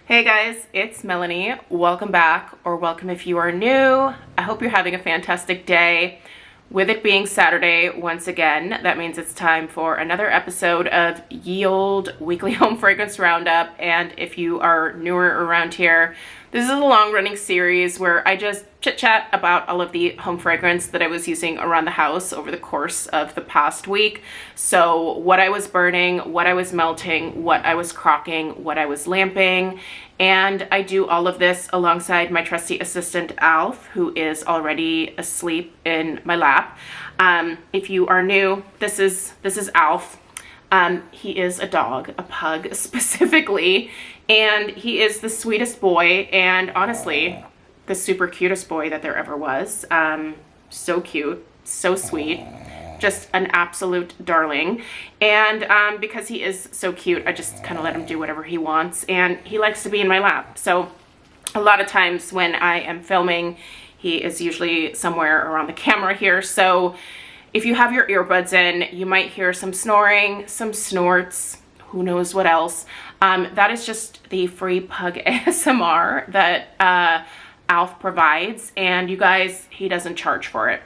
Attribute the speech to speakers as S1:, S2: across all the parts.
S1: Hey guys, it's Melanie. Welcome back, or welcome if you are new. I hope you're having a fantastic day. With it being Saturday, once again, that means it's time for another episode of Ye Olde Weekly Home Fragrance Roundup. And if you are newer around here, this is a long-running series where I just chit-chat about all of the home fragrance that I was using around the house over the course of the past week. So what I was burning, what I was melting, what I was crocking, what I was lamping. And I do all of this alongside my trusty assistant, Alf, who is already asleep in my lap. If you are new, this is Alf. He is a dog, a pug specifically, and he is the sweetest boy, and honestly, the super cutest boy that there ever was. So cute, so sweet, just an absolute darling. And because he is so cute, I just kind of let him do whatever he wants, and he likes to be in my lap. So a lot of times when I am filming, he is usually somewhere around the camera here. So if you have your earbuds in, you might hear some snoring, some snorts, who knows what else. That is just the free pug ASMR that Alf provides, and you guys, he doesn't charge for it.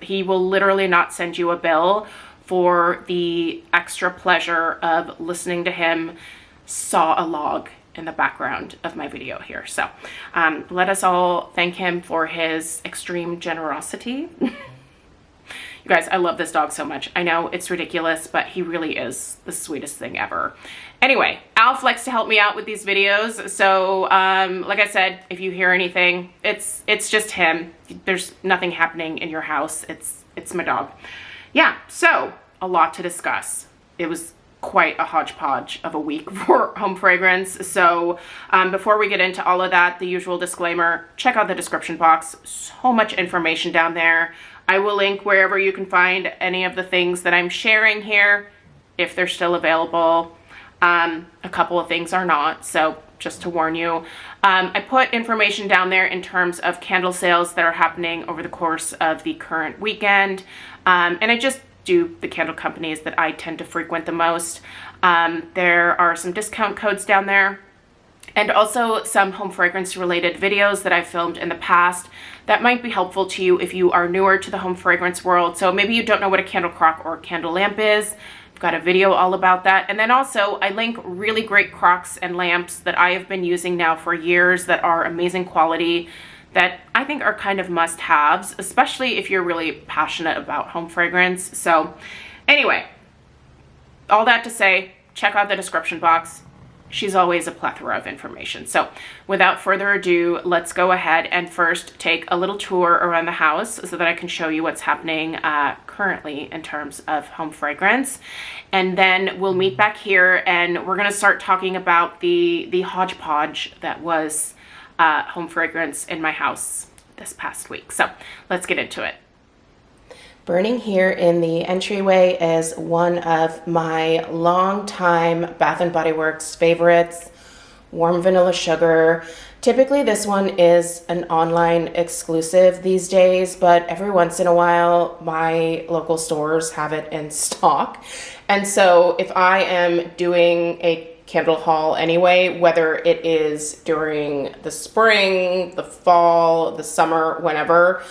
S1: He will literally not send you a bill for the extra pleasure of listening to him saw a log in the background of my video here. So let us all thank him for his extreme generosity. You guys, I love this dog so much. I know it's ridiculous, but he really is the sweetest thing ever. Anyway, Alf likes to help me out with these videos. So, like I said, if you hear anything, it's just him. There's nothing happening in your house. It's my dog. Yeah, so a lot to discuss. It was quite a hodgepodge of a week for home fragrance. So before we get into all of that, the usual disclaimer, check out the description box. So much information down there. I will link wherever you can find any of the things that I'm sharing here, if they're still available. A couple of things are not, so just to warn you. I put information down there in terms of candle sales that are happening over the course of the current weekend. And I just do the candle companies that I tend to frequent the most. There are some discount codes down there, and also some home fragrance related videos that I've filmed in the past that might be helpful to you if you are newer to the home fragrance world. So maybe you don't know what a candle crock or a candle lamp is. I've got a video all about that. And then also I link really great crocks and lamps that I have been using now for years that are amazing quality, that I think are kind of must-haves, especially if you're really passionate about home fragrance. So anyway, all that to say, check out the description box. She's always a plethora of information. So without further ado, let's go ahead and first take a little tour around the house so that I can show you what's happening currently in terms of home fragrance. And then we'll meet back here and we're gonna start talking about the hodgepodge that was home fragrance in my house this past week. So let's get into it. Burning here in the entryway is one of my longtime Bath & Body Works favorites, Warm Vanilla Sugar. Typically this one is an online exclusive these days, but every once in a while my local stores have it in stock. And so if I am doing a candle haul anyway, whether it is during the spring, the fall, the summer, whenever,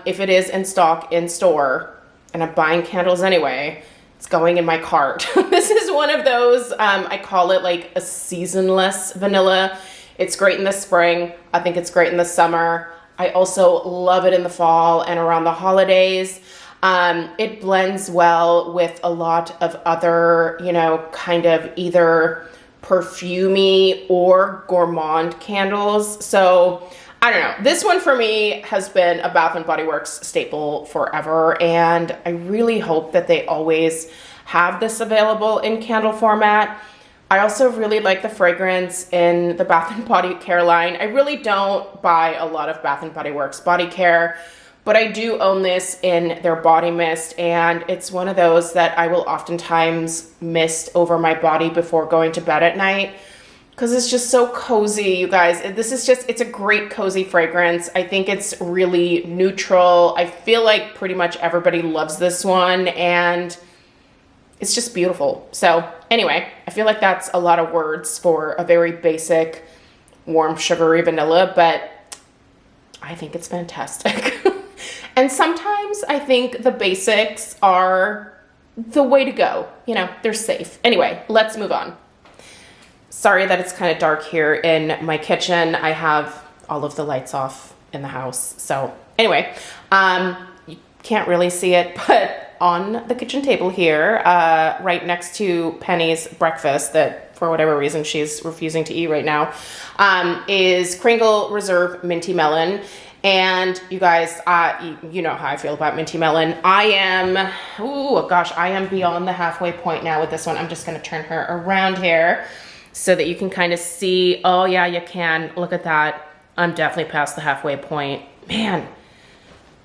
S1: if it is in stock in store and I'm buying candles anyway, it's going in my cart. This is one of those, I call it like a seasonless vanilla. It's great in the spring. I think it's great in the summer. I also love it in the fall and around the holidays. It blends well with a lot of other, kind of either perfumey or gourmand candles. So I don't know. This one for me has been a Bath & Body Works staple forever, and I really hope that they always have this available in candle format. I also really like the fragrance in the Bath & Body Care line. I really don't buy a lot of Bath & Body Works body care, but I do own this in their body mist, and it's one of those that I will oftentimes mist over my body before going to bed at night, because it's just so cozy, you guys. It's a great cozy fragrance. I think it's really neutral. I feel like pretty much everybody loves this one, and it's just beautiful. So anyway, I feel like that's a lot of words for a very basic warm sugary vanilla, but I think it's fantastic. And sometimes I think the basics are the way to go. You know, they're safe. Anyway, let's move on. Sorry that it's kind of dark here in my kitchen. I have all of the lights off in the house. So anyway, you can't really see it, but on the kitchen table here, right next to Penny's breakfast that for whatever reason she's refusing to eat right now, is Kringle Reserve Minty Melon. And you guys, you know how I feel about Minty Melon. I am beyond the halfway point now with this one. I'm just gonna turn her around here so that you can kind of see. Oh yeah, you can. Look at that. I'm definitely past the halfway point. Man,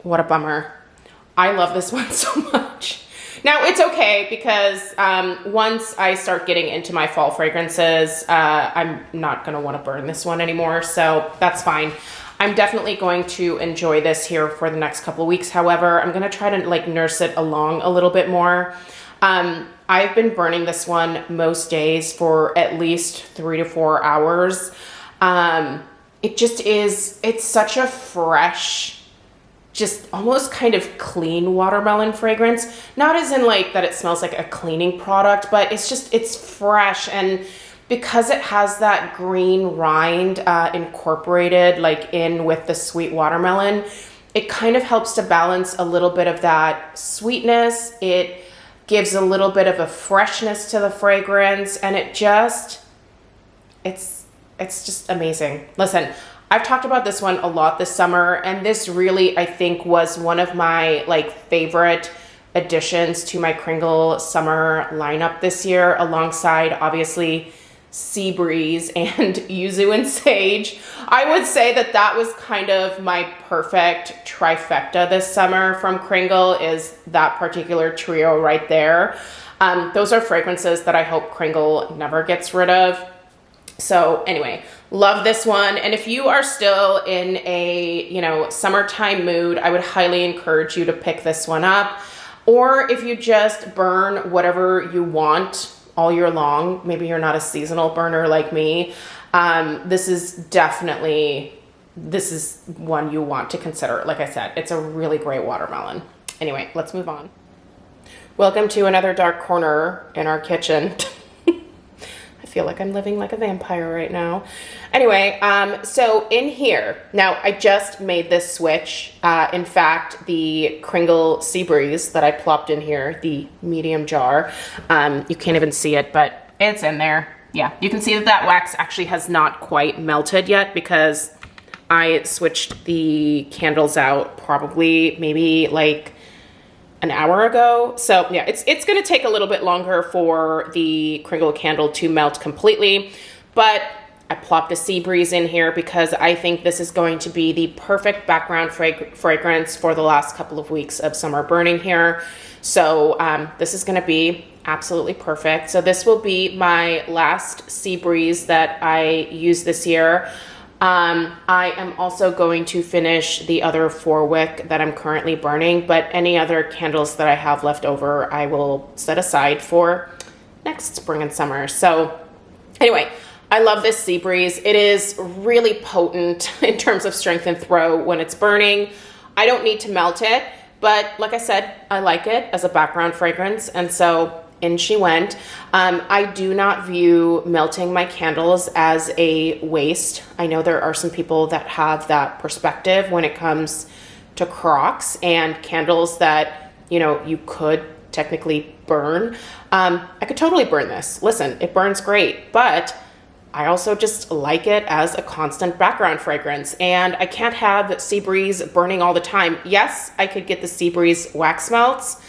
S1: what a bummer. I love this one so much. Now it's okay because once I start getting into my fall fragrances, I'm not gonna wanna burn this one anymore, so that's fine. I'm definitely going to enjoy this here for the next couple of weeks. However, I'm gonna try to like nurse it along a little bit more. I've been burning this one most days for at least 3 to 4 hours. It just is, it's such a fresh, just almost kind of clean watermelon fragrance. Not as in like that it smells like a cleaning product, but it's just, it's fresh. And because it has that green rind incorporated like in with the sweet watermelon, it kind of helps to balance a little bit of that sweetness. It gives a little bit of a freshness to the fragrance, and it just, it's just amazing. Listen, I've talked about this one a lot this summer, and this really, I think, was one of my like favorite additions to my Kringle summer lineup this year, alongside obviously Sea Breeze and Yuzu and Sage. I would say that that was kind of my perfect trifecta this summer from Kringle, is that particular trio right there. Those are fragrances that I hope Kringle never gets rid of. So anyway, love this one. And if you are still in a, you know, summertime mood, I would highly encourage you to pick this one up. Or if you just burn whatever you want all year long, maybe you're not a seasonal burner like me, this is one you want to consider. Like I said, it's a really great watermelon. Anyway, let's move on. Welcome to another dark corner in our kitchen. I feel like I'm living like a vampire right now. Anyway, so in here, now I just made this switch. In fact, the Kringle Sea Breeze that I plopped in here, the medium jar, you can't even see it, but it's in there. Yeah, you can see that that wax actually has not quite melted yet because I switched the candles out probably maybe like an hour ago. So yeah, it's gonna take a little bit longer for the Kringle candle to melt completely, but I plopped a Sea Breeze in here because I think this is going to be the perfect background fragrance for the last couple of weeks of summer burning here. So this is gonna be absolutely perfect. So this will be my last Sea Breeze that I use this year. I am also going to finish the other 4-wick that I'm currently burning, but any other candles that I have left over, I will set aside for next spring and summer. So anyway, I love this Sea Breeze. It is really potent in terms of strength and throw when it's burning. I don't need to melt it, but like I said, I like it as a background fragrance, and so in she went. I do not view melting my candles as a waste. I know there are some people that have that perspective when it comes to Crocs and candles that, you know, you could technically burn. I could totally burn this. Listen, it burns great, but I also just like it as a constant background fragrance, and I can't have Sea Breeze burning all the time. Yes, I could get the Sea Breeze wax melts,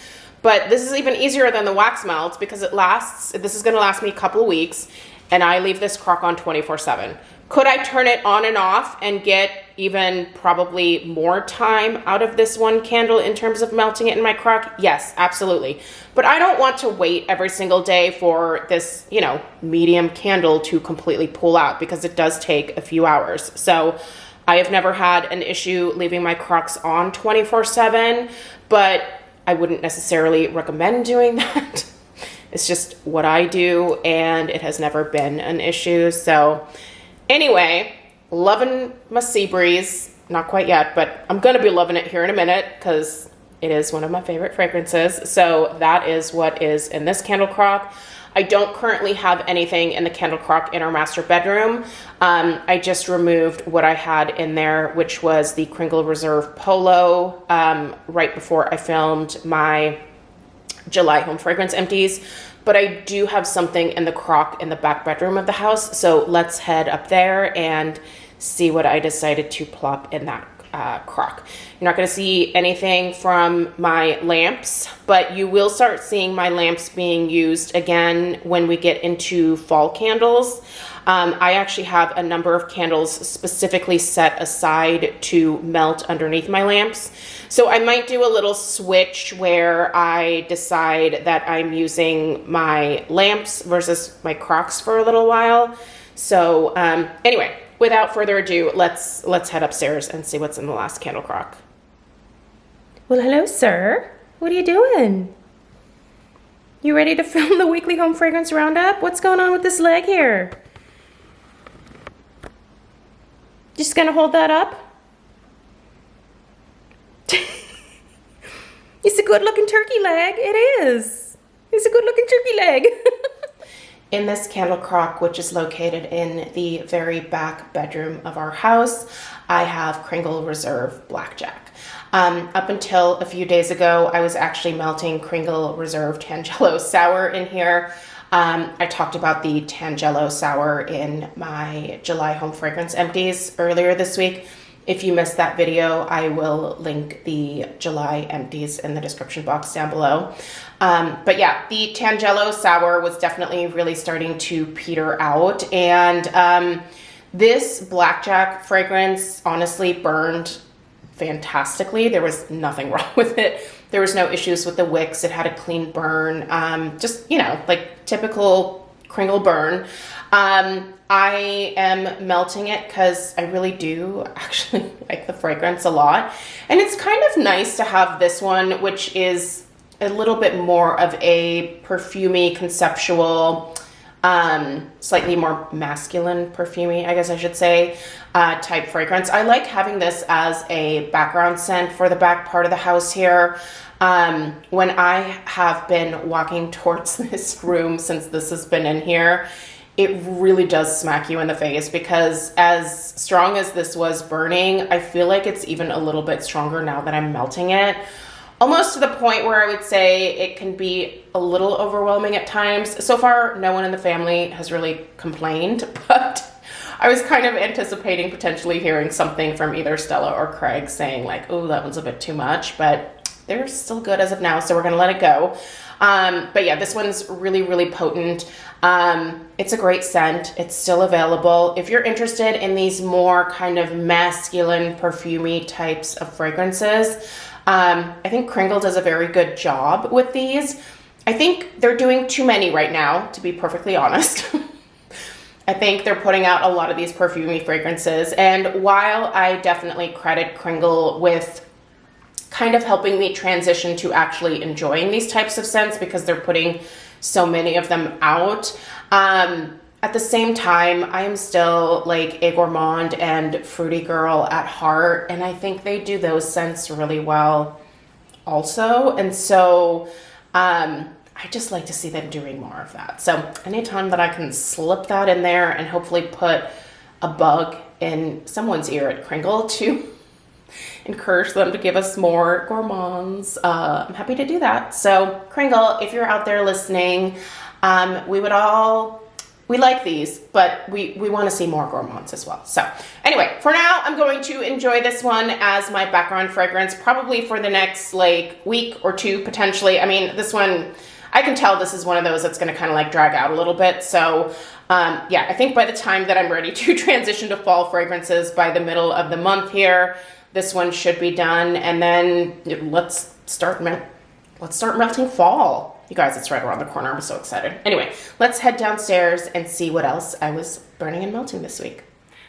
S1: but this is even easier than the wax melts because this is gonna last me a couple of weeks, and I leave this crock on 24/7. Could I turn it on and off and get even probably more time out of this one candle in terms of melting it in my crock? Yes, absolutely. But I don't want to wait every single day for this, you know, medium candle to completely pull out, because it does take a few hours. So I have never had an issue leaving my crocks on 24/7, but I wouldn't necessarily recommend doing that. It's just what I do, and it has never been an issue. So anyway, loving my sea breeze. Not quite yet, but I'm gonna be loving it here in a minute because it is one of my favorite fragrances. So that is what is in this candle crock. I don't currently have anything in the candle crock in our master bedroom. I just removed what I had in there, which was the Kringle Reserve Polo, right before I filmed my July home fragrance empties. But I do have something in the crock in the back bedroom of the house. So let's head up there and see what I decided to plop in that crock. You're not going to see anything from my lamps, but you will start seeing my lamps being used again when we get into fall candles. I actually have a number of candles specifically set aside to melt underneath my lamps. So I might do a little switch where I decide that I'm using my lamps versus my crocks for a little while. So anyway, without further ado, let's head upstairs and see what's in the last candle crock. Well, hello, sir. What are you doing? You ready to film the weekly home fragrance roundup? What's going on with this leg here? Just gonna hold that up? It's a good looking turkey leg. It is. It's a good looking turkey leg. In this candle crock, which is located in the very back bedroom of our house, I have Kringle Reserve Blackjack. Up until a few days ago, I was actually melting Kringle Reserve Tangelo Sour in here. I talked about the Tangelo Sour in my July home fragrance empties earlier this week. If you missed that video, I will link the July empties in the description box down below. But yeah, the Tangelo Sour was definitely really starting to peter out. And this Blackjack fragrance honestly burned fantastically. There was nothing wrong with it. There was no issues with the wicks. It had a clean burn. Just, you know, like typical Kringle burn. I am melting it because I really do actually like the fragrance a lot. And it's kind of nice to have this one, which is a little bit more of a perfumey, conceptual, slightly more masculine perfumey, I guess I should say, type fragrance. I like having this as a background scent for the back part of the house here. When I have been walking towards this room since this has been in here, it really does smack you in the face because as strong as this was burning, I feel like it's even a little bit stronger now that I'm melting it. Almost to the point where I would say it can be a little overwhelming at times. So far, no one in the family has really complained, but I was kind of anticipating potentially hearing something from either Stella or Craig saying like, oh, that one's a bit too much, but they're still good as of now, so we're gonna let it go. But yeah, this one's really, really potent. It's a great scent. It's still available. If you're interested in these more kind of masculine, perfumey types of fragrances, I think Kringle does a very good job with these. I think they're doing too many right now, to be perfectly honest. I think they're putting out a lot of these perfumey fragrances. And while I definitely credit Kringle with kind of helping me transition to actually enjoying these types of scents because they're putting so many of them out, at the same time, I am still like a gourmand and fruity girl at heart, and I think they do those scents really well also. And so I just like to see them doing more of that. So anytime that I can slip that in there and hopefully put a bug in someone's ear at Kringle to encourage them to give us more gourmands, I'm happy to do that. So Kringle, if you're out there listening, we like these, but we want to see more gourmands as well. So anyway, for now, I'm going to enjoy this one as my background fragrance, probably for the next like week or two, potentially. I mean, this one, I can tell this is one of those that's going to kind of like drag out a little bit. So yeah, I think by the time that I'm ready to transition to fall fragrances by the middle of the month here, this one should be done. And then let's start melting fall. You guys, it's right around the corner. I'm so excited. Anyway, let's head downstairs and see what else I was burning and melting this week.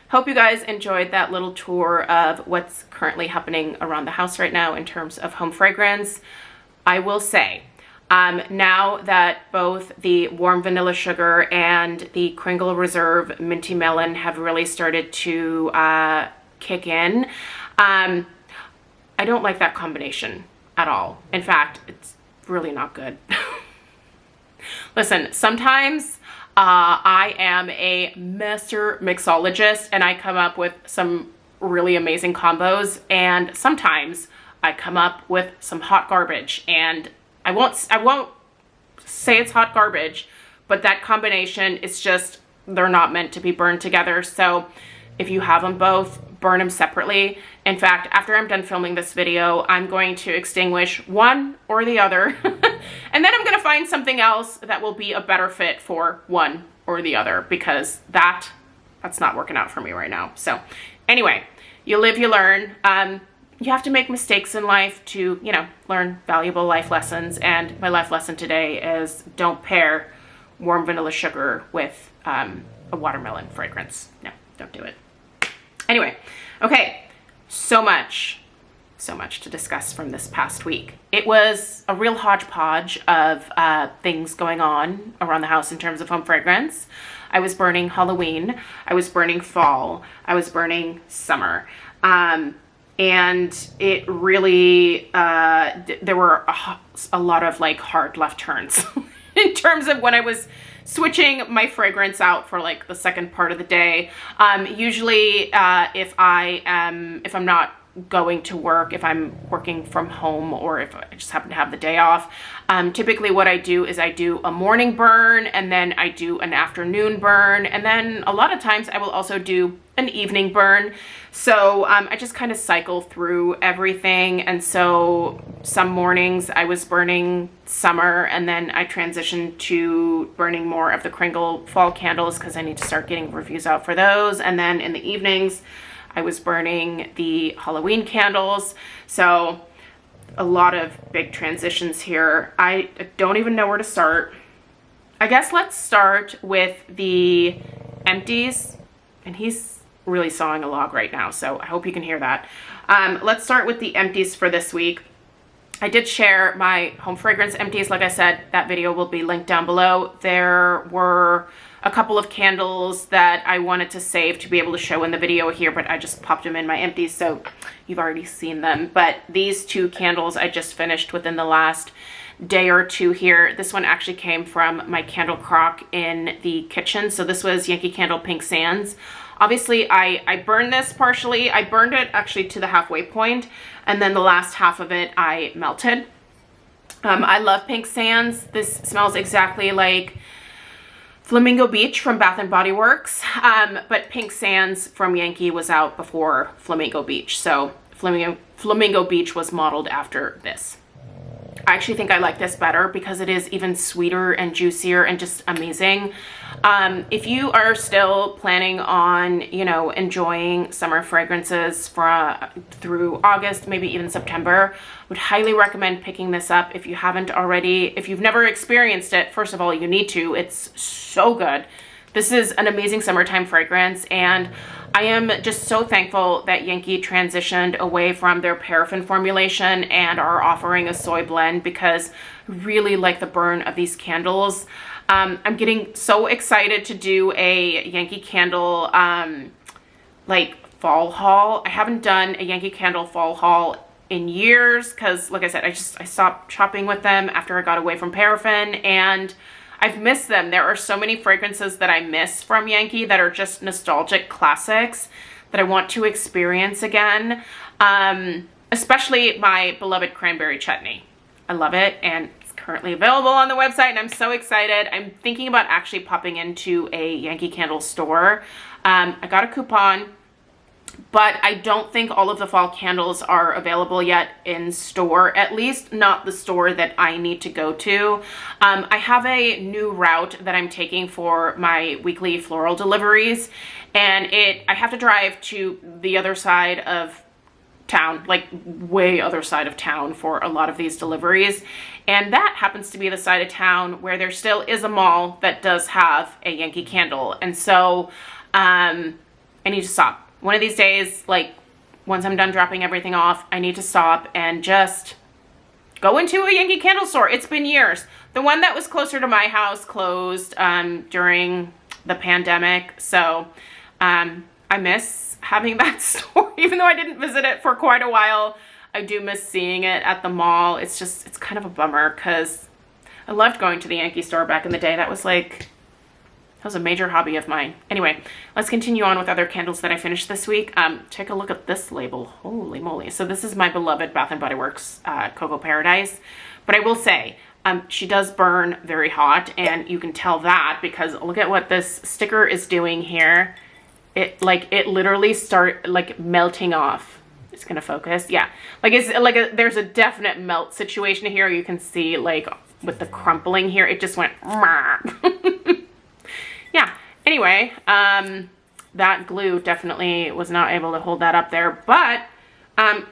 S1: Hope you guys enjoyed that little tour of what's currently happening around the house right now in terms of home fragrance. I will say, Now that both the warm vanilla sugar and the Kringle Reserve Minty Melon have really started to kick in, I don't like that combination at all. In fact, it's really not good. Listen, sometimes I am a master mixologist and I come up with some really amazing combos, and sometimes I come up with some hot garbage, and I won't say it's hot garbage, but that combination is just, they're not meant to be burned together. So if you have them both, burn them separately. In fact, after I'm done filming this video, I'm going to extinguish one or the other, and then I'm going to find something else that will be a better fit for one or the other, because that's not working out for me right now. So anyway, you live, you learn. You have to make mistakes in life to, you know, learn valuable life lessons. And my life lesson today is don't pair warm vanilla sugar with a watermelon fragrance. No, don't do it. Anyway, okay, so much to discuss from this past week. It was a real hodgepodge of things going on around the house in terms of home fragrance. I was burning Halloween, I was burning fall, I was burning summer. And it really, there were a lot of like hard left turns in terms of when I was switching my fragrance out for like the second part of the day. Usually if I'm not going to work, if I'm working from home, or if I just happen to have the day off, typically what I do is I do a morning burn, and then I do an afternoon burn, and then a lot of times I will also do an evening burn. So I just kind of cycle through everything. And so some mornings I was burning summer, and then I transitioned to burning more of the Kringle fall candles because I need to start getting reviews out for those. And then in the evenings I was burning the Halloween candles. So a lot of big transitions here. I don't even know where to start. I guess let's start with the empties, and he's really sawing a log right now, so I hope you can hear that. Let's start with the empties for this week. I did share my home fragrance empties. Like I said, that video will be linked down below. There were a couple of candles that I wanted to save to be able to show in the video here, but I just popped them in my empties, so you've already seen them. But these two candles I just finished within the last day or two here. This one actually came from my candle crock in the kitchen. So this was Yankee Candle Pink Sands. Obviously, I burned this partially. I burned it actually to the halfway point, and then the last half of it I melted. I love Pink Sands. This smells exactly like Flamingo Beach from Bath and Body Works, but Pink Sands from Yankee was out before Flamingo Beach, so Flamingo Beach was modeled after this. I actually think I like this better because it is even sweeter and juicier and just amazing. If you are still planning on, you know, enjoying summer fragrances through August, maybe even September, would highly recommend picking this up if you haven't already. If you've never experienced it, first of all, you need to. It's so good. This is an amazing summertime fragrance, and I am just so thankful that Yankee transitioned away from their paraffin formulation and are offering a soy blend, because I really like the burn of these candles. I'm getting so excited to do a Yankee Candle like fall haul. I haven't done a Yankee Candle fall haul in years because, like I said, I stopped shopping with them after I got away from paraffin, and I've missed them. There are so many fragrances that I miss from Yankee that are just nostalgic classics that I want to experience again. Especially my beloved Cranberry Chutney. I love it, and it's currently available on the website, and I'm so excited. I'm thinking about actually popping into a Yankee Candle store. I got a coupon, but I don't think all of the fall candles are available yet in store, at least not the store that I need to go to. I have a new route that I'm taking for my weekly floral deliveries, and I have to drive to the other side of town, like way other side of town, for a lot of these deliveries. And that happens to be the side of town where there still is a mall that does have a Yankee Candle. And so I need to stop. One of these days, like once I'm done dropping everything off, I need to stop and just go into a Yankee Candle store. It's been years. The one that was closer to my house closed during the pandemic. So I miss having that store, even though I didn't visit it for quite a while. I do miss seeing it at the mall. It's kind of a bummer because I loved going to the Yankee store back in the day. That was a major hobby of mine. Anyway, let's continue on with other candles that I finished this week. Take a look at this label. Holy moly. So this is my beloved Bath & Body Works Cocoa Paradise. But I will say, she does burn very hot, and you can tell that because look at what this sticker is doing here. It literally melting off. It's gonna focus. Yeah, there's a definite melt situation here. You can see with the crumpling here, it just went yeah. Anyway, that glue definitely was not able to hold that up there, but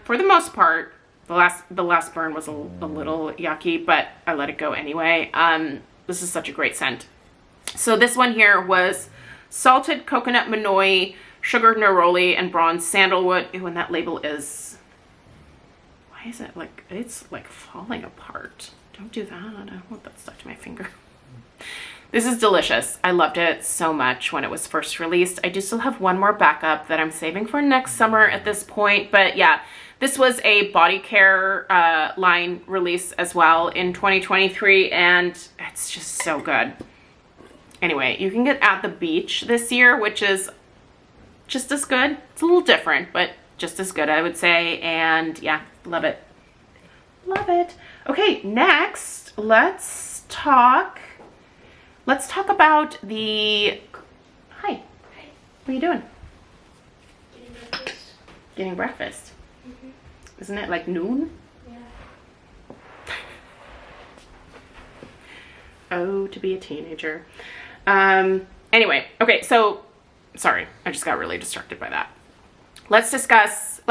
S1: for the most part, the last burn was a little yucky, but I let it go anyway. This is such a great scent. So this one here was salted coconut manoi, sugar neroli, and bronze sandalwood. Ew, and that label is, why is it it's falling apart? Don't do that. I don't want that stuck to my finger. This is delicious. I loved it so much when it was first released. I do still have one more backup that I'm saving for next summer at this point. But yeah, this was a body care line release as well in 2023, and it's just so good. Anyway, you can get At the Beach this year, which is just as good. It's a little different, but just as good, I would say. And yeah, love it. Love it. Okay, next, let's talk about the, hi, what are you doing?
S2: Getting breakfast.
S1: Getting breakfast. Isn't it like noon?
S2: Yeah.
S1: Oh, to be a teenager. Anyway, okay, so sorry, I just got really distracted by that. Let's discuss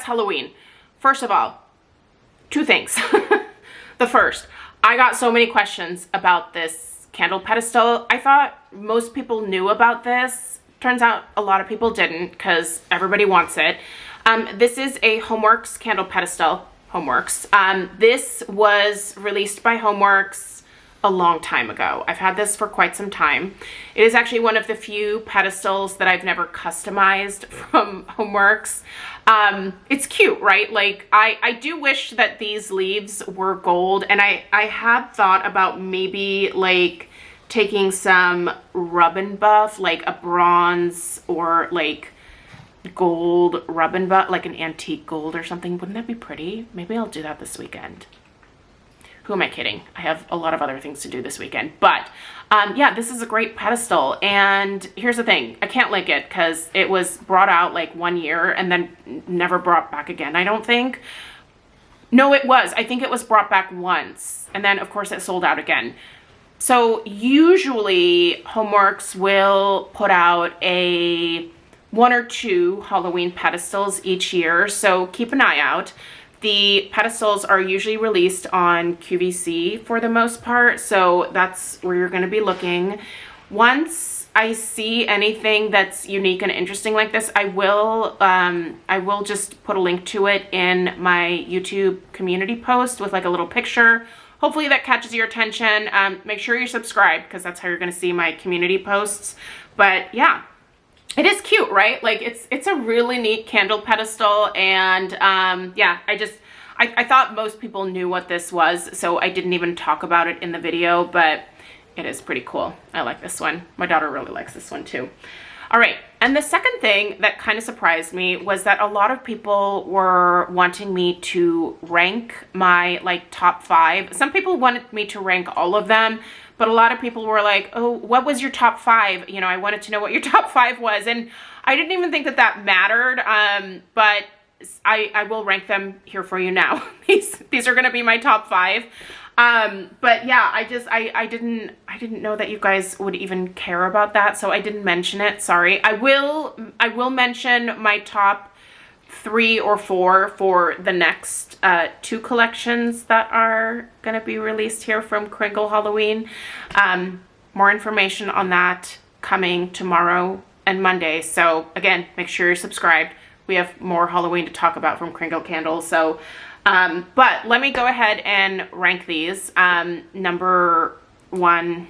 S1: Halloween. First of all, two things. The first, I got so many questions about this candle pedestal. I thought most people knew about this. Turns out a lot of people didn't because everybody wants it. This is a HomeWorx candle pedestal, HomeWorx. This was released by HomeWorx a long time ago. I've had this for quite some time. It is actually one of the few pedestals that I've never customized from HomeWorx. It's cute, right? I do wish that these leaves were gold, and I have thought about maybe taking some rub and buff, like a bronze or gold rub and buff, like an antique gold or something. Wouldn't that be pretty? Maybe I'll do that this weekend. Who am I kidding? I have a lot of other things to do this weekend. But yeah, this is a great pedestal. And here's the thing. I can't link it because it was brought out 1 year and then never brought back again, I don't think. No, it was. I think it was brought back once. And then, of course, it sold out again. So usually HomeWorx will put out one or two Halloween pedestals each year. So keep an eye out. The pedestals are usually released on QVC for the most part, so that's where you're going to be looking. Once I see anything that's unique and interesting like this, I will just put a link to it in my YouTube community post with a little picture. Hopefully that catches your attention. Make sure you're subscribed because that's how you're going to see my community posts. But yeah. It is cute, right? It's a really neat candle pedestal, and yeah, I thought most people knew what this was, so I didn't even talk about it in the video, but it is pretty cool. I like this one. My daughter really likes this one too. All right, and the second thing that kind of surprised me was that a lot of people were wanting me to rank my top 5. Some people wanted me to rank all of them, but a lot of people were like, oh, what was your top 5? I wanted to know what your top 5 was. And I didn't even think that mattered. But I will rank them here for you now. These are going to be my top 5. But yeah, I didn't know that you guys would even care about that. So I didn't mention it. Sorry. I will mention my top 3 or 4 for the next 2 collections that are going to be released here from Kringle Halloween. More information on that coming tomorrow and Monday. So again, make sure you're subscribed. we have more Halloween to talk about from Kringle candles. So, but let me go ahead and rank these. Number one,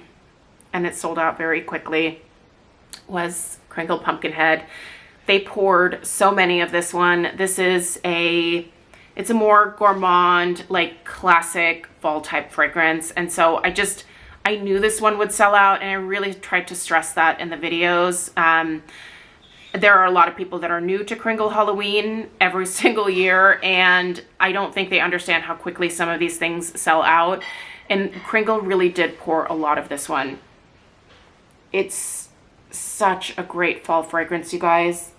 S1: and it sold out very quickly, was Kringle Pumpkinhead. They poured so many of this one. This is it's a more gourmand, like classic fall type fragrance. And so I knew this one would sell out, and I really tried to stress that in the videos. There are a lot of people that are new to Kringle Halloween every single year, and I don't think they understand how quickly some of these things sell out. And Kringle really did pour a lot of this one. It's such a great fall fragrance, you guys.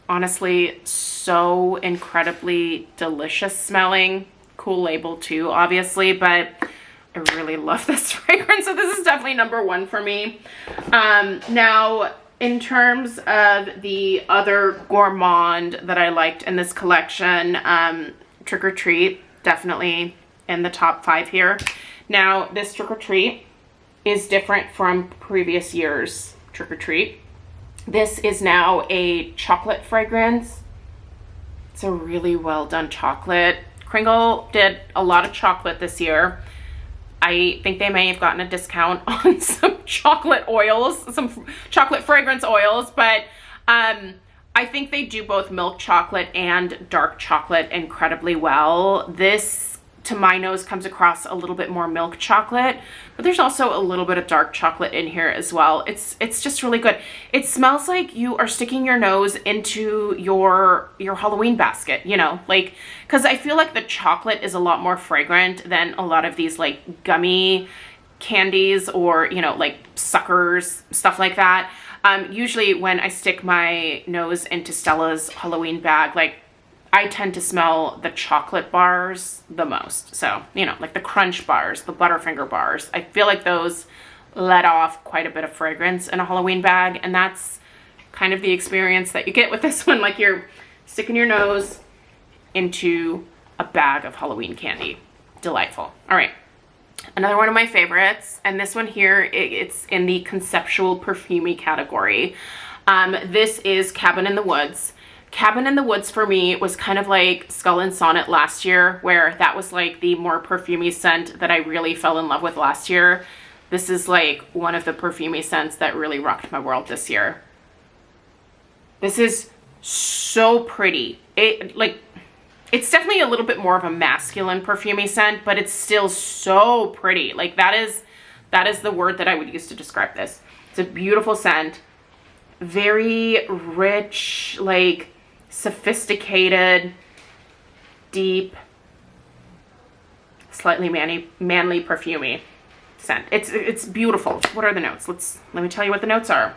S1: Honestly, so incredibly delicious smelling. Cool label too, obviously, but I really love this fragrance. So this is definitely number one for me. Now, in terms of the other gourmand that I liked in this collection, Trick or Treat, definitely in the top 5 here. Now, this Trick or Treat is different from previous years' Trick or Treat. This is now a chocolate fragrance. It's a really well done chocolate. Kringle did a lot of chocolate this year. I think they may have gotten a discount on some chocolate oils, some chocolate fragrance oils, but I think they do both milk chocolate and dark chocolate incredibly well. This, to my nose, comes across a little bit more milk chocolate, but there's also a little bit of dark chocolate in here as well. It's just really good. It smells like you are sticking your nose into your Halloween basket, you know, like, because I feel like the chocolate is a lot more fragrant than a lot of these like gummy candies or, you know, like suckers, stuff like that. Usually when I stick my nose into Stella's Halloween bag, like, I tend to smell the chocolate bars the most. So, you know, like the crunch bars, the Butterfinger bars. I feel like those let off quite a bit of fragrance in a Halloween bag. And that's kind of the experience that you get with this one. Like you're sticking your nose into a bag of Halloween candy. Delightful. All right. Another one of my favorites. And this one here, it's in the conceptual perfumey category. This is Cabin in the Woods. Cabin in the Woods for me was kind of like Skull and Sonnet last year, where that was like the more perfumey scent that I really fell in love with last year. This is like one of the perfumey scents that really rocked my world this year. This is so pretty. It's definitely a little bit more of a masculine perfumey scent, but it's still so pretty. Like that is the word that I would use to describe this. It's a beautiful scent, very rich, like sophisticated, deep, slightly manly perfumey scent. It's beautiful. What are the notes? Let me tell you what the notes are.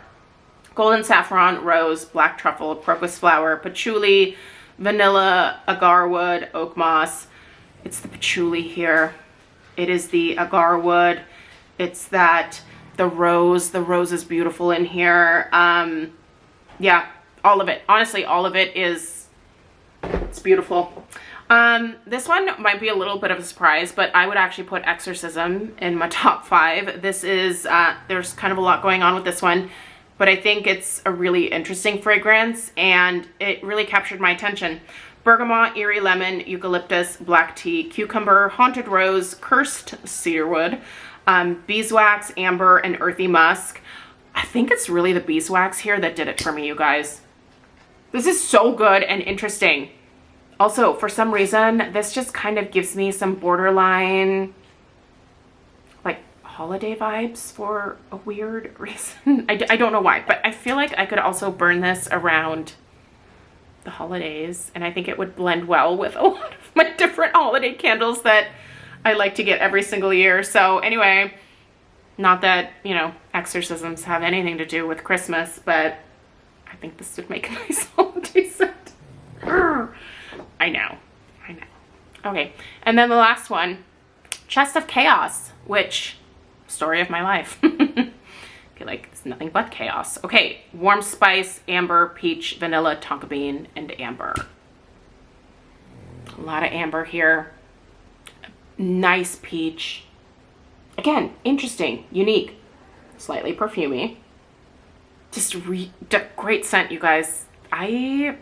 S1: Golden saffron, rose, black truffle, crocus flower, patchouli, vanilla, agarwood, oak moss. It's the patchouli here. It is the agarwood. It's the rose. The rose is beautiful in here. Yeah. All of it. Honestly, all of it it's beautiful. This one might be a little bit of a surprise, but I would actually put Exorcism in my top 5. This is, there's kind of a lot going on with this one, but I think it's a really interesting fragrance and it really captured my attention. Bergamot, Eerie Lemon, Eucalyptus, Black Tea, Cucumber, Haunted Rose, Cursed Cedarwood, Beeswax, Amber, and Earthy Musk. I think it's really the beeswax here that did it for me, you guys. This is so good and interesting. Also, for some reason, this just kind of gives me some borderline, like, holiday vibes for a weird reason. I don't know why, but I feel like I could also burn this around the holidays, and I think it would blend well with a lot of my different holiday candles that I like to get every single year. So anyway, not that, you know, exorcisms have anything to do with Christmas, but I think this would make a nice holiday scent. I know. Okay, and then the last one, Chest of Chaos, which, story of my life. I feel like it's nothing but chaos. Okay, warm spice, amber, peach, vanilla, tonka bean, and amber. A lot of amber here. Nice peach. Again, interesting, unique, slightly perfumey. Just great scent, you guys. I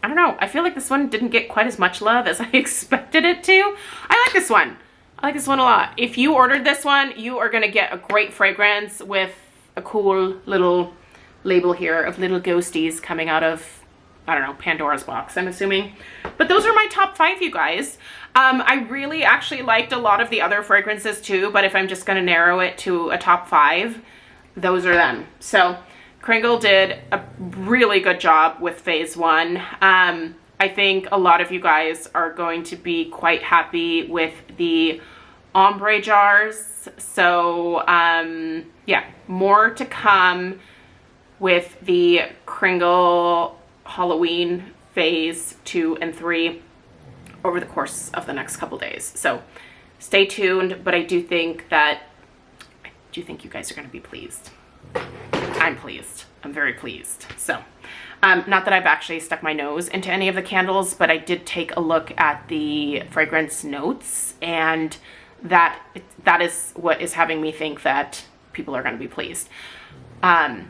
S1: I don't know. I feel like this one didn't get quite as much love as I expected it to. I like this one. I like this one a lot. If you ordered this one, you are going to get a great fragrance with a cool little label here of little ghosties coming out of, I don't know, Pandora's box, I'm assuming. But those are my top 5, you guys. I really actually liked a lot of the other fragrances too, but if I'm just going to narrow it to a top 5, those are them. So Kringle did a really good job with phase 1. I think a lot of you guys are going to be quite happy with the ombre jars. So yeah, more to come with the Kringle Halloween phase 2 and 3 over the course of the next couple days. So stay tuned, but I do think you guys are going to be pleased. I'm pleased. I'm very pleased. So not that I've actually stuck my nose into any of the candles, but I did take a look at the fragrance notes, and that is what is having me think that people are going to be pleased. I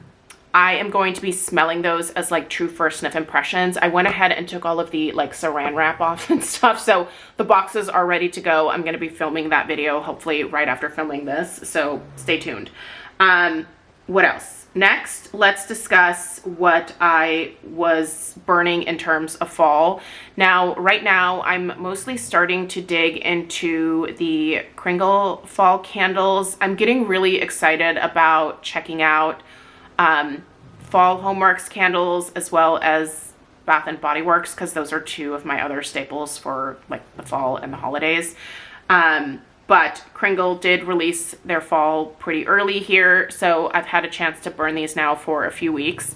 S1: am going to be smelling those as like true first sniff impressions. I went ahead and took all of the like saran wrap off and stuff, so the boxes are ready to go. I'm going to be filming that video hopefully right after filming this, so stay tuned. What else? Next, let's discuss what I was burning in terms of fall. Now, right now, I'm mostly starting to dig into the Kringle fall candles. I'm getting really excited about checking out fall HomeWorx candles as well as Bath and Body Works, because those are 2 of my other staples for like the fall and the holidays. But Kringle did release their fall pretty early here, so I've had a chance to burn these now for a few weeks.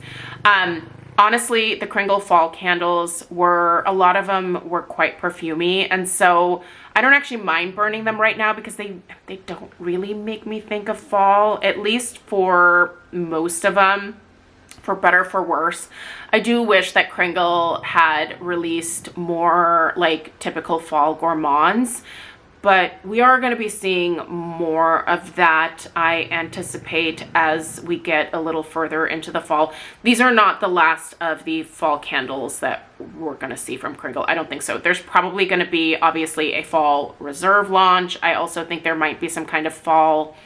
S1: Honestly, the Kringle fall candles a lot of them were quite perfumey, and so I don't actually mind burning them right now because they don't really make me think of fall, at least for most of them, for better for worse. I do wish that Kringle had released more like typical fall gourmands, but we are going to be seeing more of that, I anticipate, as we get a little further into the fall. These are not the last of the fall candles that we're going to see from Kringle. I don't think so. There's probably going to be, obviously, a fall reserve launch. I also think there might be some kind of fall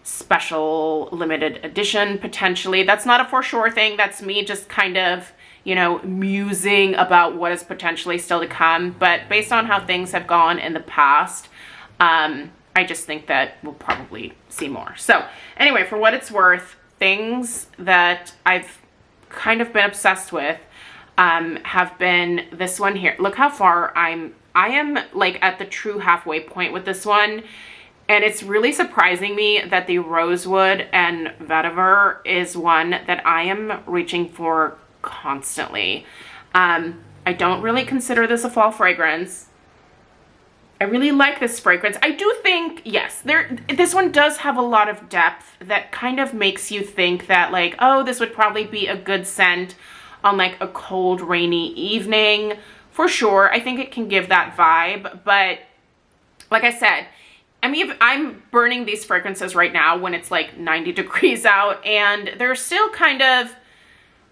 S1: special limited edition, potentially. That's not a for sure thing. That's me just kind of, you know, musing about what is potentially still to come. But based on how things have gone in the past, I just think that we'll probably see more. So anyway, for what it's worth, things that I've kind of been obsessed with have been this one here. Look how far I am like at the true halfway point with this one. And it's really surprising me that the Rosewood and Vetiver is one that I am reaching for constantly. I don't really consider this a fall fragrance. I really like this fragrance. I do think, yes, this one does have a lot of depth that kind of makes you think that like, oh, this would probably be a good scent on like a cold, rainy evening. For sure, I think it can give that vibe. But like I said, I mean, I'm burning these fragrances right now when it's like 90 degrees out, and they're still kind of,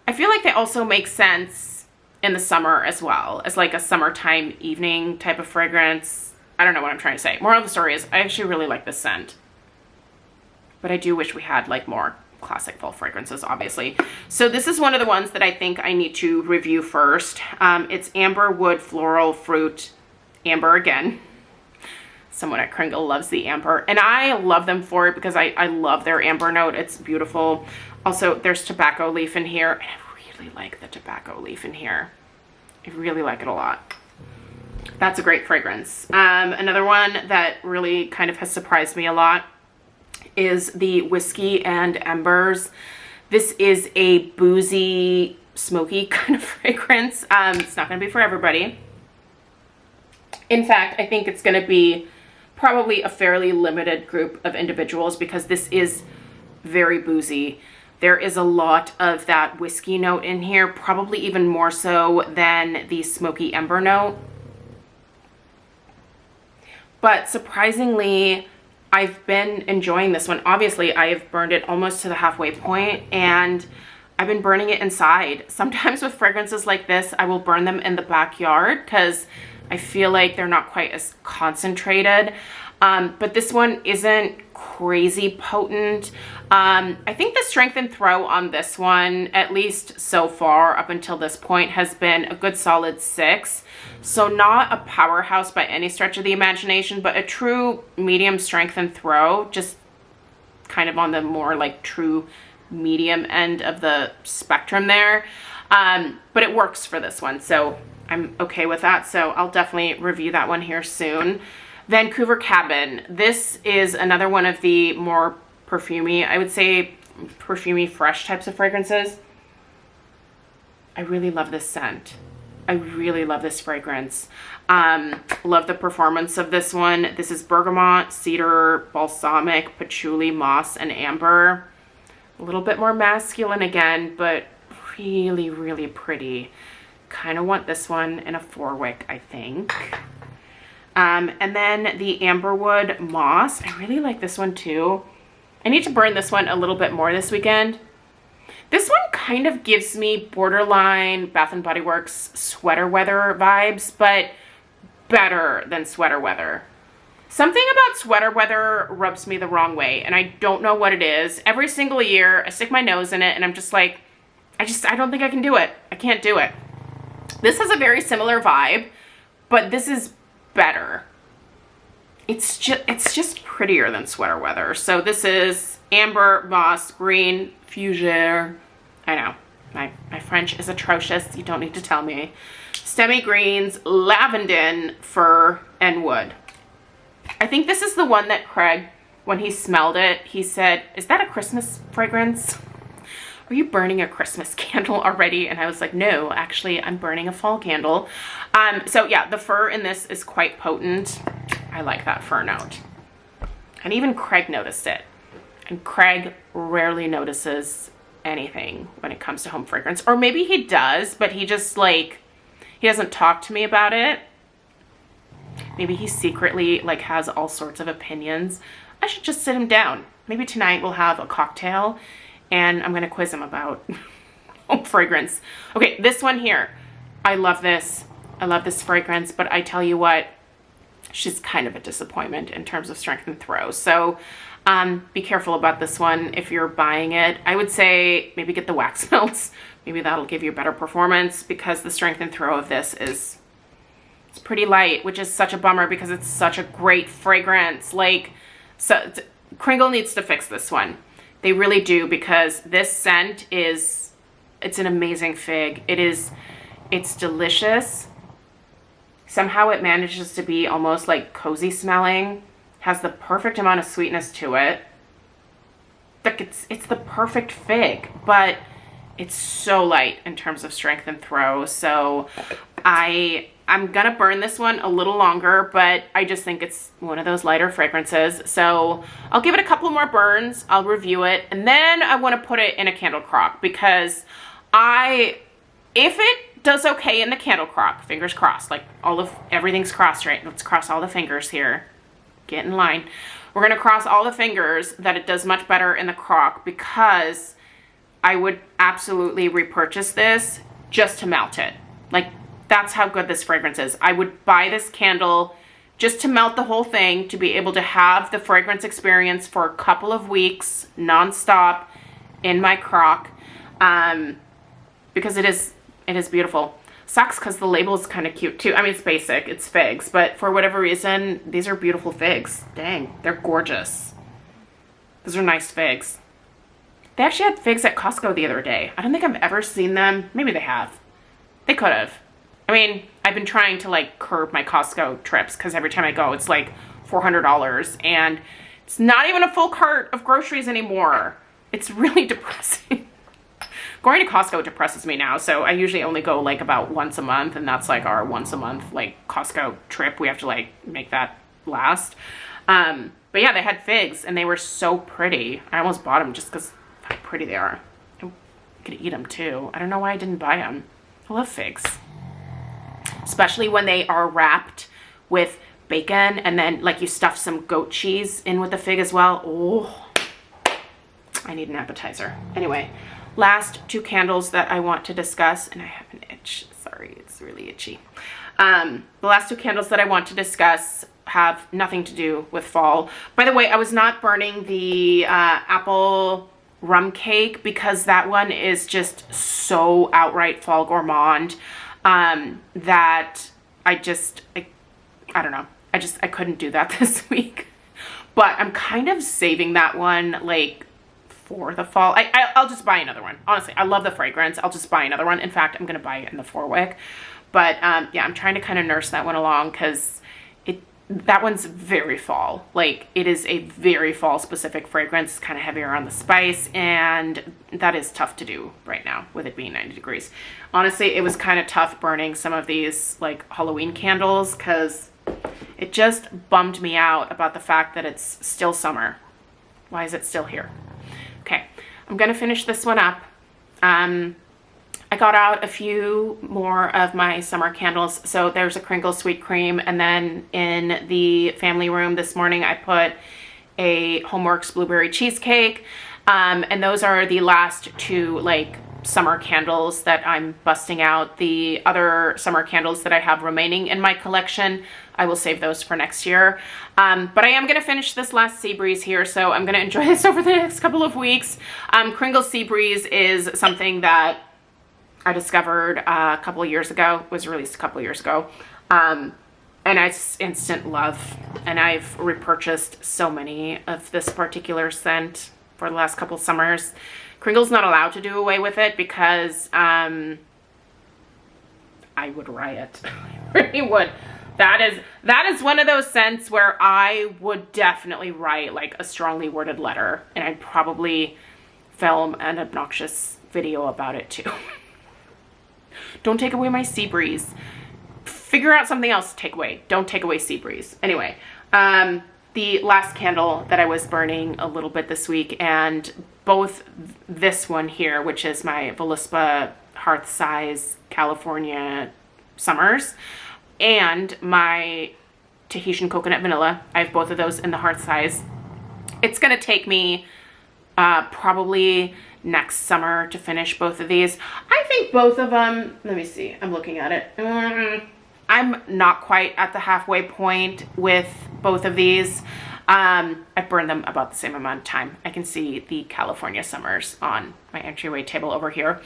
S1: I feel like they also make sense in the summer as well, as like a summertime evening type of fragrance. I don't know what I'm trying to say. Moral of the story is I actually really like this scent, but I do wish we had like more classic fall fragrances, obviously. So this is one of the ones that I think I need to review first. It's Amber Wood Floral Fruit Amber again. Someone at Kringle loves the amber, and I love them for it because I love their amber note. It's beautiful. Also, there's tobacco leaf in here, and I really like the tobacco leaf in here. I really like it a lot. That's a great fragrance. Another one that really kind of has surprised me a lot is the Whiskey and Embers. This is a boozy, smoky kind of fragrance. It's not going to be for everybody. In fact, I think it's going to be probably a fairly limited group of individuals because this is very boozy. There is a lot of that whiskey note in here, probably even more so than the smoky ember note. But surprisingly, I've been enjoying this one. Obviously, I have burned it almost to the halfway point, and I've been burning it inside. Sometimes with fragrances like this, I will burn them in the backyard because I feel like they're not quite as concentrated. But this one isn't crazy potent. I think the strength and throw on this one, at least so far up until this point, has been a good solid 6. So not a powerhouse by any stretch of the imagination, but a true medium strength and throw, just kind of on the more like true medium end of the spectrum there. But it works for this one, so I'm okay with that. So I'll definitely review that one here soon. Vancouver Cabin. This is another one of the more perfumey, I would say perfumey fresh types of fragrances. I really love this scent. I really love this fragrance. Love the performance of this one. This is bergamot, cedar, balsamic, patchouli, moss, and amber. A little bit more masculine again, but really, really pretty. Kind of want this one in a 4-wick, I think. And then the Amberwood Moss. I really like this one too. I need to burn this one a little bit more this weekend. This one kind of gives me borderline Bath & Body Works sweater weather vibes, but better than sweater weather. Something about sweater weather rubs me the wrong way, and I don't know what it is. Every single year, I stick my nose in it, and I'm just like, I don't think I can do it. I can't do it. This has a very similar vibe, but this is better. It's just prettier than sweater weather. So this is amber, moss, green, fougere. I know, my French is atrocious. You don't need to tell me. Stemmy greens, lavender, fir, and wood. I think this is the one that Craig, when he smelled it, he said, "Is that a Christmas fragrance? Are you burning a Christmas candle already?" And I was like, no, actually, I'm burning a fall candle. So yeah, the fir in this is quite potent. I like that fir note. And even Craig noticed it. And Craig rarely notices anything when it comes to home fragrance. Or maybe he does, but he just like, he doesn't talk to me about it. Maybe he secretly like has all sorts of opinions. I should just sit him down. Maybe tonight we'll have a cocktail and I'm gonna quiz him about home fragrance. Okay, this one here. I love this. I love this fragrance, but I tell you what, she's kind of a disappointment in terms of strength and throw. So be careful about this one if you're buying it. I would say maybe get the wax melts. Maybe that'll give you better performance, because the strength and throw of this is it's pretty light, which is such a bummer because it's such a great fragrance. Like, so Kringle needs to fix this one. They really do, because this scent is, it's an amazing fig. It's delicious. Somehow it manages to be almost like cozy smelling, has the perfect amount of sweetness to it. Like it's the perfect fig, but it's so light in terms of strength and throw. So I'm gonna burn this one a little longer, but I just think it's one of those lighter fragrances. So I'll give it a couple more burns, I'll review it, and then I wanna put it in a candle crock, because if it does okay in the candle crock, fingers crossed, like everything's crossed, right? Let's cross all the fingers here. Get in line. We're gonna cross all the fingers that it does much better in the crock, because I would absolutely repurchase this just to melt it. Like, that's how good this fragrance is. I would buy this candle just to melt the whole thing, to be able to have the fragrance experience for a couple of weeks nonstop in my crock, because it is beautiful. Sucks because the label is kind of cute too. I mean, it's basic, it's figs, but for whatever reason, these are beautiful figs. Dang, they're gorgeous. Those are nice figs. They actually had figs at Costco the other day. I don't think I've ever seen them. Maybe they have. They could have. I mean, I've been trying to like curb my Costco trips, because every time I go, it's like $400, and it's not even a full cart of groceries anymore. It's really depressing. Going to Costco depresses me now, so I usually only go like about once a month, and that's like our once a month like Costco trip. We have to like make that last. But yeah, they had figs, and they were so pretty. I almost bought them just because how pretty they are. I could eat them too. I don't know why I didn't buy them. I love figs. Especially when they are wrapped with bacon, and then like you stuff some goat cheese in with the fig as well. Oh, I need an appetizer. Anyway, last two candles that I want to discuss, and I have an itch, sorry, it's really itchy. The last two candles that I want to discuss have nothing to do with fall. By the way, I was not burning the apple rum cake because that one is just so outright fall gourmand that I don't know. I couldn't do that this week. But I'm kind of saving that one like for the fall. I'll just buy another one. Honestly, I love the fragrance. I'll just buy another one. In fact, I'm going to buy it in the 4-wick. But yeah, I'm trying to kind of nurse that one along because that one's very fall. Like, it is a very fall specific fragrance. It's kind of heavier on the spice, and that is tough to do right now with it being 90 degrees. Honestly, it was kind of tough burning some of these like Halloween candles because it just bummed me out about the fact that it's still summer. Why is it still here? Okay, I'm gonna finish this one up. I got out a few more of my summer candles. So there's a Kringle Sweet Cream, and then in the family room this morning I put a HomeWorx Blueberry Cheesecake, and those are the last two like summer candles that I'm busting out. The other summer candles that I have remaining in my collection, I will save those for next year. But I am going to finish this last Sea Breeze here, so I'm going to enjoy this over the next couple of weeks. Kringle Sea Breeze is something that I discovered a couple of years ago. It was released a couple of years ago. And I instant love. And I've repurchased so many of this particular scent for the last couple of summers. Kringle's not allowed to do away with it because I would riot. I really would. That is one of those scents where I would definitely write like a strongly worded letter, and I'd probably film an obnoxious video about it too. Don't take away my Sea Breeze. Figure out something else to take away. Don't take away Sea Breeze. Anyway, the last candle that I was burning a little bit this week, and both this one here, which is my Voluspa Hearth Size California Summers, and my Tahitian Coconut Vanilla. I have both of those in the Hearth Size. It's going to take me probably next summer to finish both of these. I think both of them, let me see, I'm looking at it. I'm not quite at the halfway point with both of these. I burned them about the same amount of time. I can see the California Summers on my entryway table over here.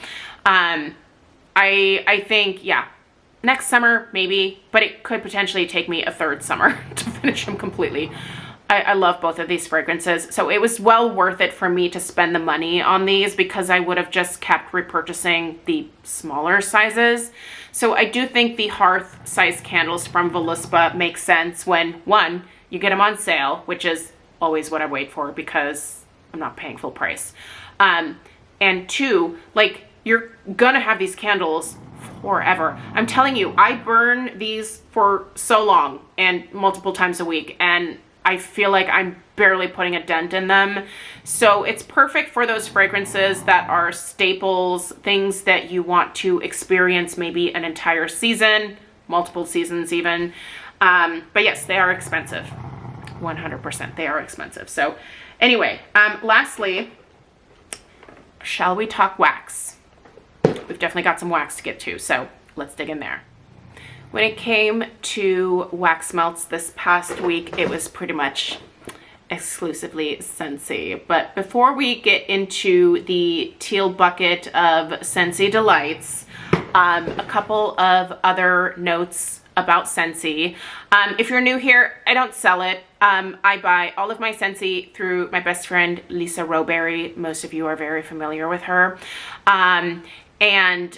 S1: I think, yeah, next summer maybe, but it could potentially take me a third summer to finish them completely. I love both of these fragrances, so it was well worth it for me to spend the money on these because I would have just kept repurchasing the smaller sizes. So I do think the Hearth Size candles from Voluspa make sense when, one, you get them on sale, which is always what I wait for because I'm not paying full price. And two, like, you're gonna have these candles forever. I'm telling you, I burn these for so long and multiple times a week, and I feel like I'm barely putting a dent in them. So it's perfect for those fragrances that are staples, things that you want to experience maybe an entire season, multiple seasons even. But yes, they are expensive. 100%, they are expensive. So anyway, lastly, shall we talk wax? We've definitely got some wax to get to, so let's dig in there. When it came to wax melts this past week, it was pretty much exclusively Scentsy. But before we get into the teal bucket of Scentsy delights, a couple of other notes about Scentsy. If you're new here, I don't sell it. I buy all of my Scentsy through my best friend, Lisa Rowberry. Most of you are very familiar with her. And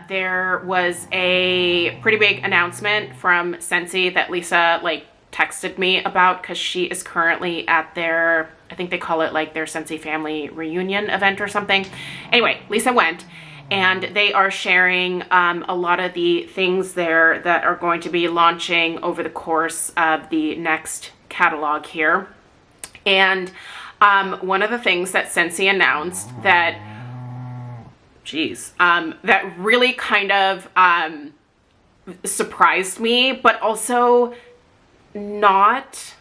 S1: there was a pretty big announcement from Scentsy that Lisa like texted me about because she is currently at their, I think they call it like their Scentsy family reunion event or something. Anyway, Lisa went, and they are sharing a lot of the things there that are going to be launching over the course of the next catalog here. And one of the things that Scentsy announced that that really kind of surprised me, but also not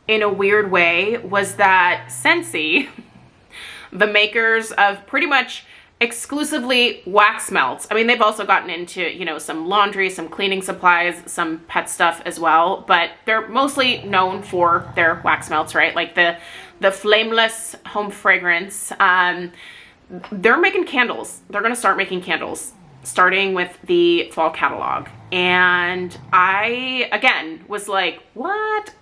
S1: in a weird way, was that Scentsy, the makers of pretty much exclusively wax melts. I mean, they've also gotten into, you know, some laundry, some cleaning supplies, some pet stuff as well, but they're mostly known for their wax melts, right? Like the flameless home fragrance. They're making candles. They're going to start making candles starting with the fall catalog. And I, again, was like, what?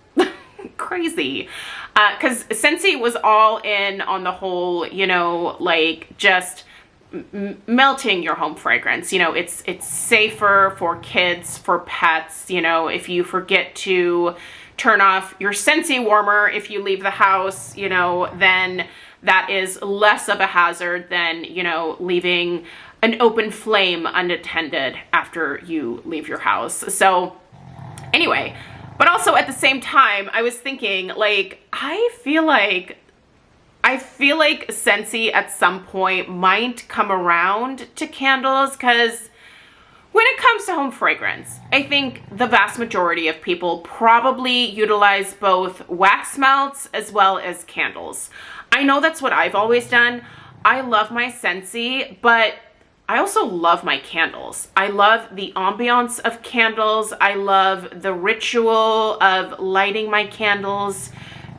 S1: Crazy. Because Scentsy was all in on the whole, you know, like just melting your home fragrance. You know, it's safer for kids, for pets. You know, if you forget to turn off your Scentsy warmer if you leave the house, you know, then that is less of a hazard than, you know, leaving an open flame unattended after you leave your house. So anyway, but also at the same time, I was thinking, like, I feel like Scentsy at some point might come around to candles, because when it comes to home fragrance, I think the vast majority of people probably utilize both wax melts as well as candles. I know that's what I've always done. I love my Scentsy, but I also love my candles. I love the ambiance of candles. I love the ritual of lighting my candles,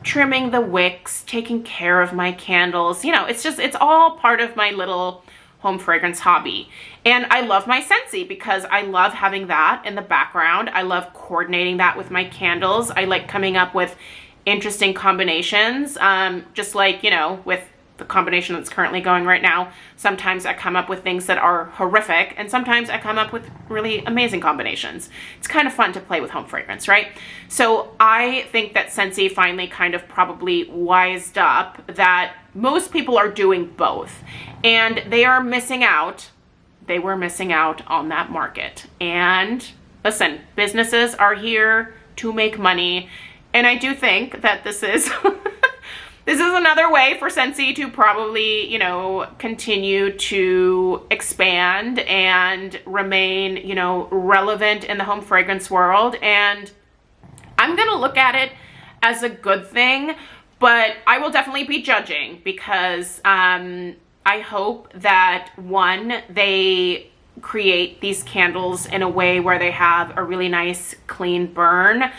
S1: trimming the wicks, taking care of my candles. You know, it's all part of my little home fragrance hobby. And I love my Scentsy because I love having that in the background. I love coordinating that with my candles. I like coming up with interesting combinations, just like, you know, with the combination that's currently going right now. Sometimes I come up with things that are horrific, and sometimes I come up with really amazing combinations. It's kind of fun to play with home fragrance, right? So I think that Scentsy finally kind of probably wised up that most people are doing both, and they are missing out. They were missing out on that market. And listen, businesses are here to make money, and I do think that this is this is another way for Scentsy to probably, you know, continue to expand and remain, you know, relevant in the home fragrance world. And I'm going to look at it as a good thing, but I will definitely be judging, because I hope that, one, they create these candles in a way where they have a really nice clean burn.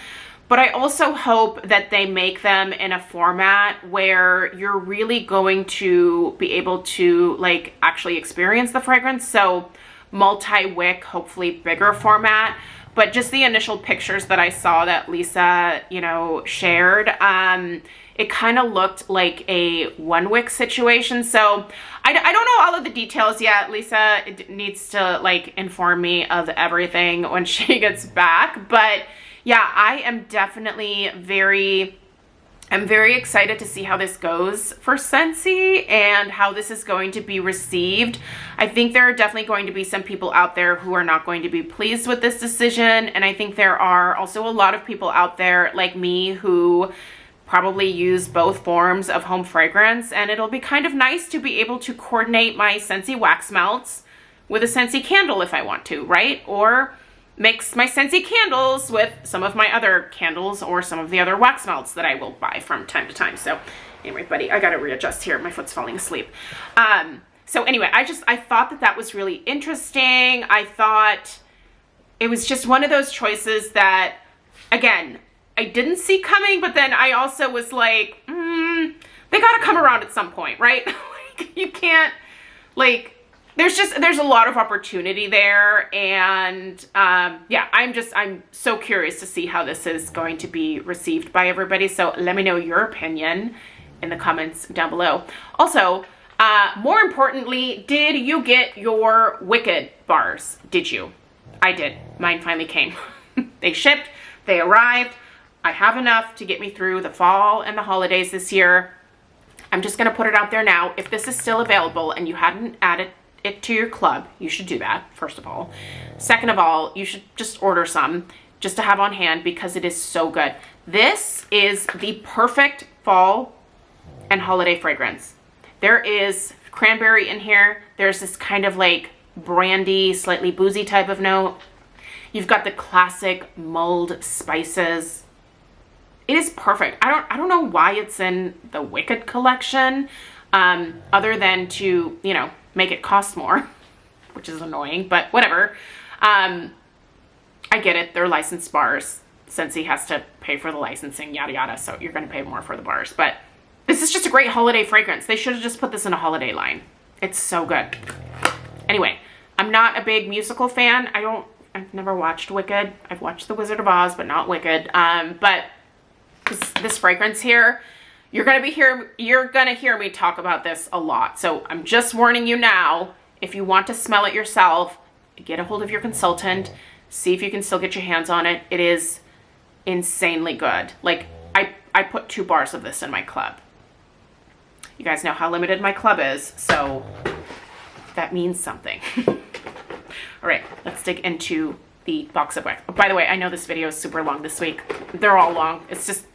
S1: But I also hope that they make them in a format where you're really going to be able to, like, actually experience the fragrance. So multi-wick, hopefully bigger format. But just the initial pictures that I saw that Lisa, you know, shared, it kind of looked like a one-wick situation. So I don't know all of the details yet. Lisa needs to, like, inform me of everything when she gets back. But yeah, I am definitely I'm very excited to see how this goes for Scentsy and how this is going to be received. I think there are definitely going to be some people out there who are not going to be pleased with this decision. And I think there are also a lot of people out there like me who probably use both forms of home fragrance. And it'll be kind of nice to be able to coordinate my Scentsy wax melts with a Scentsy candle if I want to, right? Or mix my Scentsy candles with some of my other candles or some of the other wax melts that I will buy from time to time. So anyway, buddy, I gotta readjust here. My foot's falling asleep. So anyway, I thought that was really interesting. I thought it was just one of those choices that, again, I didn't see coming, but then I also was like, they gotta come around at some point, right? Like, you can't, like, there's a lot of opportunity there. And yeah, I'm so curious to see how this is going to be received by everybody. So let me know your opinion in the comments down below. Also, more importantly, did you get your Wicked bars? Did you? I did. Mine finally came. They shipped, they arrived. I have enough to get me through the fall and the holidays this year. I'm just gonna put it out there now. If this is still available and you hadn't added it to your club, you should do that, first of all. Second of all, you should just order some just to have on hand, because it is so good. This is the perfect fall and holiday fragrance. There is cranberry in here. There's this kind of like brandy, slightly boozy type of note. You've got the classic mulled spices. It is perfect. I don't know why it's in the Wicked collection, other than to, you know, make it cost more, which is annoying, but whatever. I get it. They're licensed bars. Scentsy has to pay for the licensing, yada, yada. So you're going to pay more for the bars. But this is just a great holiday fragrance. They should have just put this in a holiday line. It's so good. Anyway, I'm not a big musical fan. I've never watched Wicked. I've watched The Wizard of Oz, but not Wicked. But this fragrance here, you're gonna hear me talk about this a lot. So I'm just warning you now, if you want to smell it yourself, get a hold of your consultant, see if you can still get your hands on it. It is insanely good. Like, I put 2 bars of this in my club. You guys know how limited my club is, so that means something. All right, let's dig into the box of wax. Oh, by the way, I know this video is super long this week. They're all long. It's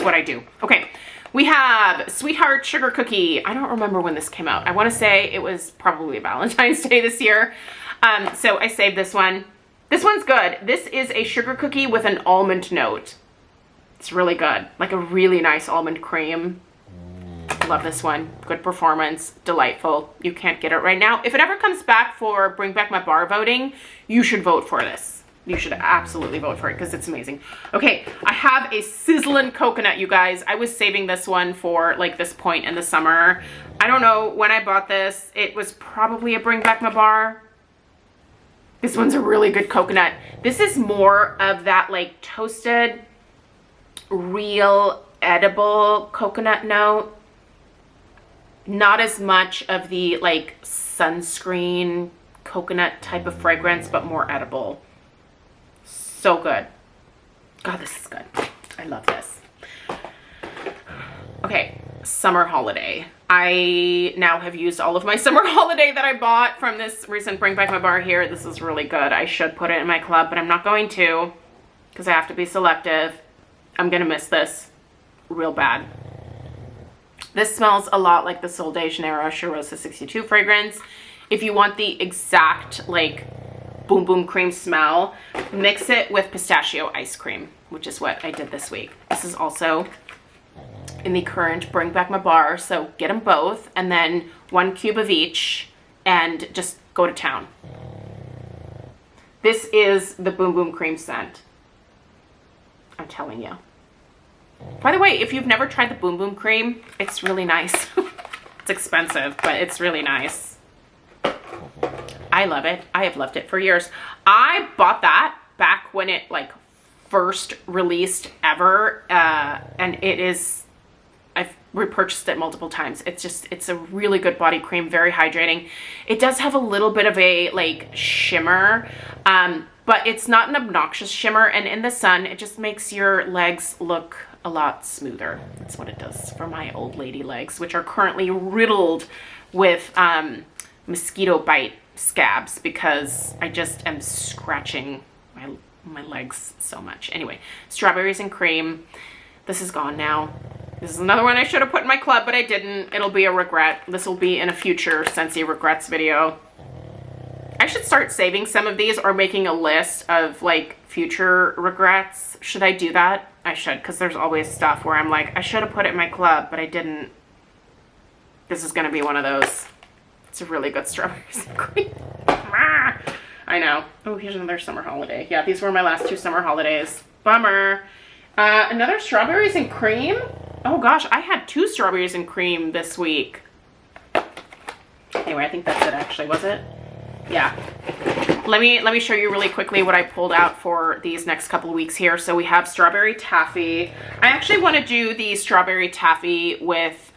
S1: what I do. Okay, we have Sweetheart Sugar Cookie. I don't remember when this came out. I want to say it was probably Valentine's Day this year. So I saved this one. This one's good. This is a sugar cookie with an almond note. It's really good. Like a really nice almond cream. Love this one. Good performance. Delightful. You can't get it right now. If it ever comes back for Bring Back My Bar voting, you should vote for this. You should absolutely vote for it because it's amazing. Okay, I have a sizzling coconut, you guys. I was saving this one for like this point in the summer. I don't know when I bought this. It was probably a Bring Back My Bar. This one's a really good coconut. This is more of that like toasted, real edible coconut note. Not as much of the like sunscreen coconut type of fragrance, but more edible. So good. God, this is good. I love this. Okay, summer holiday. I now have used all of my summer holiday that I bought from this recent Bring Back My Bar here. This is really good. I should put it in my club, but I'm not going to because I have to be selective. I'm gonna miss this real bad. This smells a lot like the Sol de Janeiro Cheirosa 62 fragrance. If you want the exact like boom boom cream smell, mix it with pistachio ice cream, which is what I did this week. This is also in the current Bring Back My Bar, so get them both and then 1 cube of each and just go to town. This is the boom boom cream scent. I'm telling you. By the way, if you've never tried the boom boom cream, it's really nice. It's expensive, but it's really nice. I love it. I have loved it for years. I bought that back when it like first released ever, and I've repurchased it multiple times. It's a really good body cream, very hydrating. It does have a little bit of a like shimmer, but it's not an obnoxious shimmer, and in the sun, it just makes your legs look a lot smoother. That's what it does for my old lady legs, which are currently riddled with mosquito bite scabs because I just am scratching my legs so much. Anyway, strawberries and cream. This is gone now. This is another one I should have put in my club, but I didn't. It'll be a regret. This will be in a future Scentsy regrets video. I should start saving some of these or making a list of like future regrets. Should I do that? I should, because there's always stuff where I'm like, I should have put it in my club, but I didn't. This is going to be one of those. It's a really good strawberries and cream. I know. Oh, here's another summer holiday. Yeah, these were my last 2 summer holidays. Bummer. Another strawberries and cream. Oh gosh, I had 2 strawberries and cream this week. Anyway, I think that's it actually, was it? Yeah. Let me show you really quickly what I pulled out for these next couple of weeks here. So we have strawberry taffy. I actually want to do the strawberry taffy with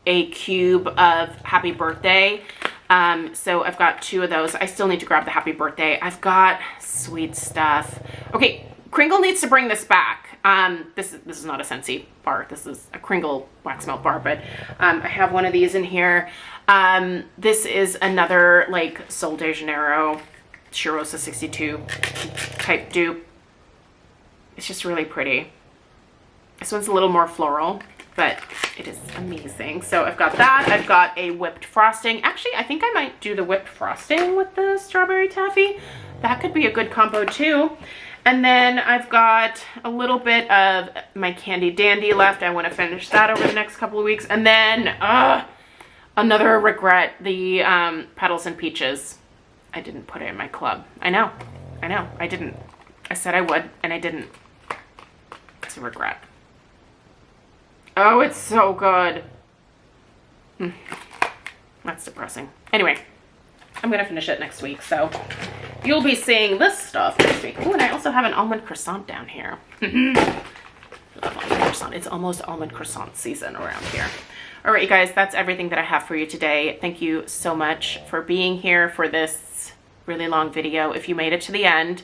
S1: a cube of Happy Birthday. So I've got 2 of those. I still need to grab the Happy Birthday. I've got sweet stuff. Okay, Kringle needs to bring this back. This is not a Scentsy bar. This is a Kringle wax melt bar, but I have one of these in here. This is another like Sol de Janeiro Cheirosa 62 type dupe. It's just really pretty. This one's a little more floral, but it is amazing. So I've got that. I've got a whipped frosting. Actually, I think I might do the whipped frosting with the strawberry taffy. That could be a good combo too. And then I've got a little bit of my Candy Dandy left. I want to finish that over the next couple of weeks. And then Another regret, the Petals and Peaches. I didn't put it in my club. I know, I didn't. I said I would, and I didn't. It's a regret. Oh, it's so good. That's depressing. Anyway, I'm gonna finish it next week, so you'll be seeing this stuff next week. Oh, and I also have an almond croissant down here. Love almond croissant. It's almost almond croissant season around here. All right, you guys, that's everything that I have for you today. Thank you so much for being here for this really long video. If you made it to the end,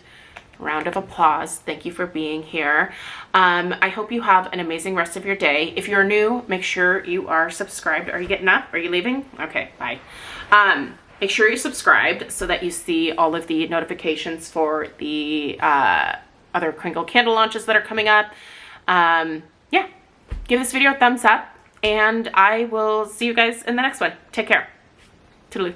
S1: round of applause. Thank you for being here. I hope you have an amazing rest of your day. If you're new, make sure you are subscribed. Are you getting up? Are you leaving? Okay, bye. Make sure you're subscribed so that you see all of the notifications for the other Kringle candle launches that are coming up. Yeah, give this video a thumbs up, and I will see you guys in the next one. Take care. Toodaloo.